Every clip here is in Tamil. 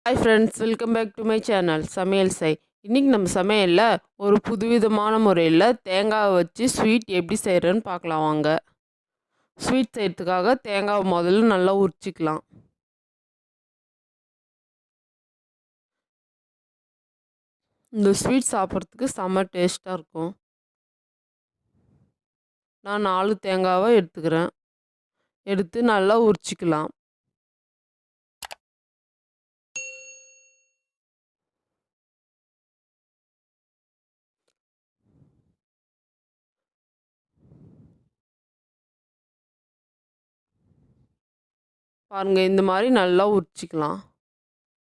Hi friends, welcome back to my channel சமையல் செய். இன்றைக்கி நம்ம சமையலில் ஒரு புதுவிதமான முறையில் தேங்காவை வச்சு ஸ்வீட் எப்படி செய்கிறேன்னு பார்க்கலாம் வாங்க. ஸ்வீட் செய்கிறதுக்காக தேங்காவை முதல்ல நல்லா உரிச்சிக்கலாம். இந்த ஸ்வீட் சாப்பிட்றதுக்கு செம்ம டேஸ்ட்டாக இருக்கும். நான் 4 தேங்காவை எடுத்துக்கிறேன். எடுத்து நல்லா உரிச்சிக்கலாம். பாருங்கள், இந்த மாதிரி நல்லா உரிச்சிக்கலாம்.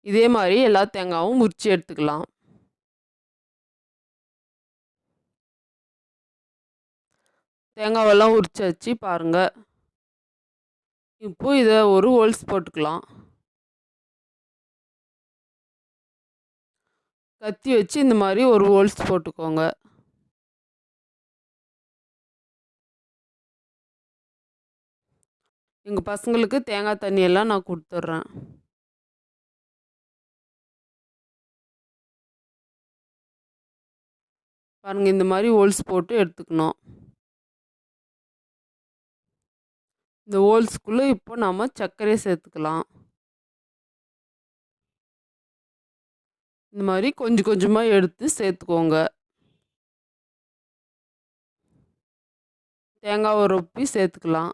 இதே மாதிரி எல்லா தேங்காவும் உரித்து எடுத்துக்கலாம். தேங்காவெல்லாம் உரிச்சாச்சு பாருங்கள். இப்போ இதை ஒரு ஹோல்ஸ் போட்டுக்கலாம். கத்தி வச்சு இந்த மாதிரி ஒரு ஹோல்ஸ் போட்டுக்கோங்க. எங்கள் பசங்களுக்கு தேங்காய் தண்ணியெல்லாம் நான் கொடுத்துட்றேன். பாருங்கள், இந்த மாதிரி ஹோல்ஸ் போட்டு எடுத்துக்கணும். இந்த ஹோல்ஸ்குள்ளே இப்போ நாம் சர்க்கரையை சேர்த்துக்கலாம். இந்த மாதிரி கொஞ்சம் கொஞ்சமாக எடுத்து சேர்த்துக்கோங்க. தேங்காவை ரொப்பி சேர்த்துக்கலாம்.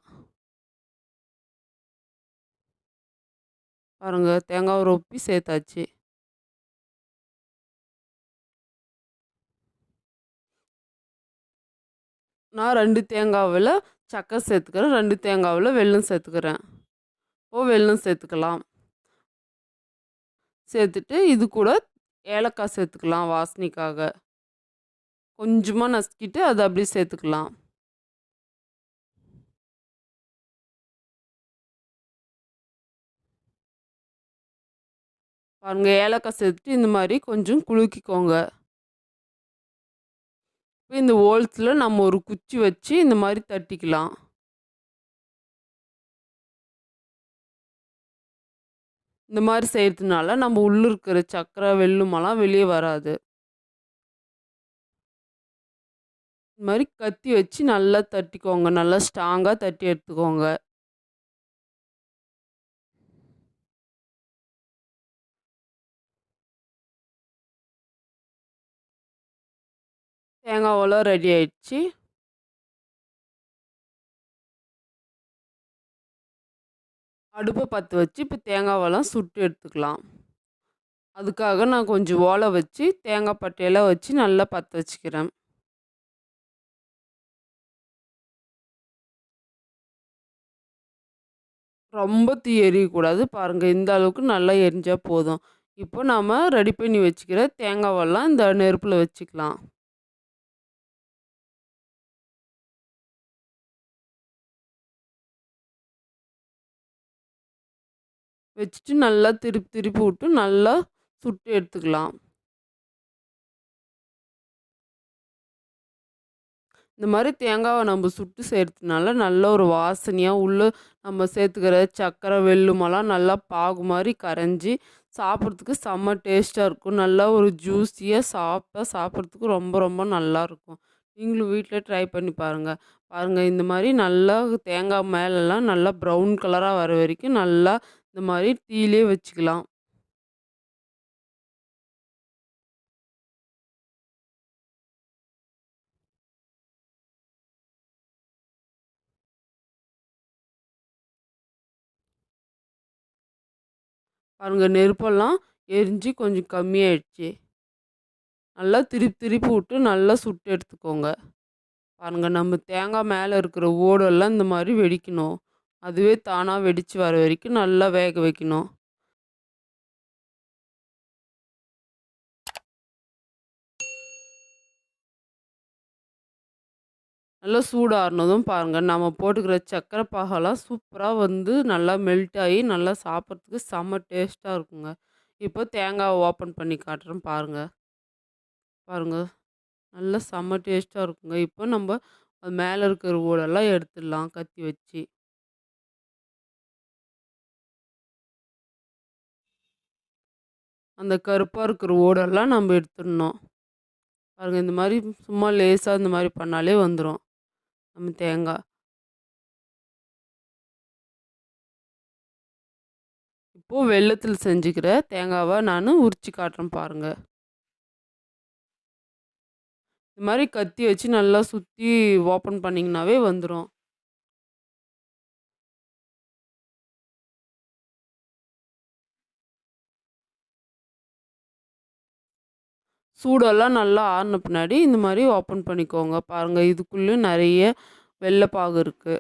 பாருங்கள், தேங்காவை ரொப்பி சேர்த்தாச்சு. நான் 2 தேங்காவில் சர்க்கரை சேர்த்துக்கிறேன், 2 தேங்காவில் வெல்லம் சேர்த்துக்கிறேன். இப்போது வெல்லம் சேர்த்துக்கலாம். சேர்த்துட்டு இது கூட ஏலக்காய் சேர்த்துக்கலாம் வாசனைக்காக. கொஞ்சமாக நசுக்கிட்டு அதை அப்படியே சேர்த்துக்கலாம். பாருங்கள், ஏலக்காய் சேர்த்துட்டு இந்த மாதிரி கொஞ்சம் குலுக்கிக்கோங்க. இப்போ இந்த ஹோல்ஸில் நம்ம ஒரு குச்சி வச்சு இந்த மாதிரி தட்டிக்கலாம். இந்த மாதிரி செய்கிறதுனால நம்ம உள்ளே இருக்கிற சர்க்கரை வெல்லுமெல்லாம் வெளியே வராது. இந்த மாதிரி கத்தி வச்சு நல்லா தட்டிக்கோங்க. நல்லா ஸ்ட்ராங்காக தட்டி எடுத்துக்கோங்க. தேங்காவெல்லாம் ரெடி ஆயிடுச்சு. அடுப்பை பற்ற வச்சு இப்போ தேங்காவெல்லாம் சுட்டு எடுத்துக்கலாம். அதுக்காக நான் கொஞ்சம் ஓலை வச்சு தேங்காய் பட்டையெல்லாம் வச்சு நல்லா பற்ற வச்சுக்கிறேன். ரொம்ப தீ எரியக்கூடாது. பாருங்கள், இந்த அளவுக்கு நல்லா எரிஞ்சால் போதும். இப்போ நாம் ரெடி பண்ணி வச்சுக்கிற தேங்காவெல்லாம் இந்த நெருப்பில் வச்சுக்கலாம். வச்சுட்டு நல்லா திருப்பி திருப்பி விட்டு நல்லா சுட்டு எடுத்துக்கலாம். இந்த மாதிரி தேங்காவை நம்ம சுட்டு செய்கிறதுனால நல்ல ஒரு வாசனையாக உள்ளே நம்ம சேர்த்துக்கிற சர்க்கரை வெல்லுமெல்லாம் நல்லா பாகு மாதிரி கரைஞ்சி சாப்பிட்றதுக்கு செம்ம டேஸ்ட்டாக இருக்கும். நல்லா ஒரு ஜூஸியாக சாப்பிட்றதுக்கு ரொம்ப ரொம்ப நல்லாயிருக்கும். நீங்களும் வீட்டில் ட்ரை பண்ணி பாருங்கள். பாருங்கள், இந்த மாதிரி நல்லா தேங்காய் மேலெல்லாம் நல்லா ப்ரௌன் கலராக வர வரைக்கும் நல்லா இந்த மாதிரி தீயிலே வச்சுக்கலாம். பாருங்கள், நெருப்பெல்லாம் எரிஞ்சு கொஞ்சம் கம்மியாயிடுச்சு. நல்லா திருப்பி திருப்பி விட்டு நல்லா சுட்டு எடுத்துக்கோங்க. பாருங்கள், நம்ம தேங்காய் மேலே இருக்கிற ஓடெல்லாம் இந்த மாதிரி வெடிக்கணும். அதுவே தானாக வெடித்து வர வரைக்கும் நல்லா வேக வைக்கணும். நல்லா சூடாறினதும் பாருங்கள், நம்ம போட்டுக்கிற சர்க்கரை பாகெல்லாம் சூப்பராக வந்து நல்லா மெல்ட் ஆகி நல்லா சாப்பிட்றதுக்கு செம்ம டேஸ்ட்டாக இருக்குங்க. இப்போ தேங்காவை ஓப்பன் பண்ணி காட்டுறேன் பாருங்கள். பாருங்கள், நல்லா செம்ம டேஸ்ட்டாக இருக்குங்க. இப்போ நம்ம அது மேலே இருக்கிற ஓடெல்லாம் எடுத்துடலாம் கத்தி வச்சு. அந்த கருப்பா இருக்கிற ஓடெல்லாம் நம்ம எடுத்துடணும். பாருங்க இந்த மாரி சும்மா லேசா இந்த மாரி பண்ணாலே வந்துரும் நம்ம தேங்காய். இப்போ வெல்லத்தில செஞ்சுக்கிற தேங்காவ நானு உரிச்சு காட்டுறேன் பாருங்க. இந்த மாரி கத்தி வச்சு நல்லா சுத்தி ஓப்பன் பண்ணிங்கனாவே வந்துரும். சூடெல்லாம் நல்லா ஆறுன பின்னாடி இந்த மாரி ஓப்பன் பண்ணிக்கோங்க. பாருங்க இதுக்குள்ளயும் நெறைய வெள்ள பாகு இருக்கு.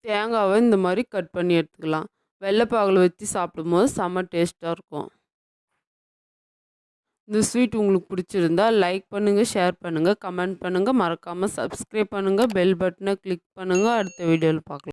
தேங்காவ இந்த மாரி கட் பண்ணி எடுத்துக்கலாம். வெள்ள பாகுல வச்சு சாப்பிடும்போது செம்ம டேஸ்ட்டா இருக்கும். இந்த ஸ்வீட் உங்களுக்கு பிடிச்சிருந்தா லைக் பண்ணுங்க, ஷேர் பண்ணுங்க, கமெண்ட் பண்ணுங்க. மறக்காம சப்ஸ்கிரைப் பண்ணுங்க. பெல் பட்டன கிளிக் பண்ணுங்க. அடுத்த வீடியோல பார்க்கலாம்.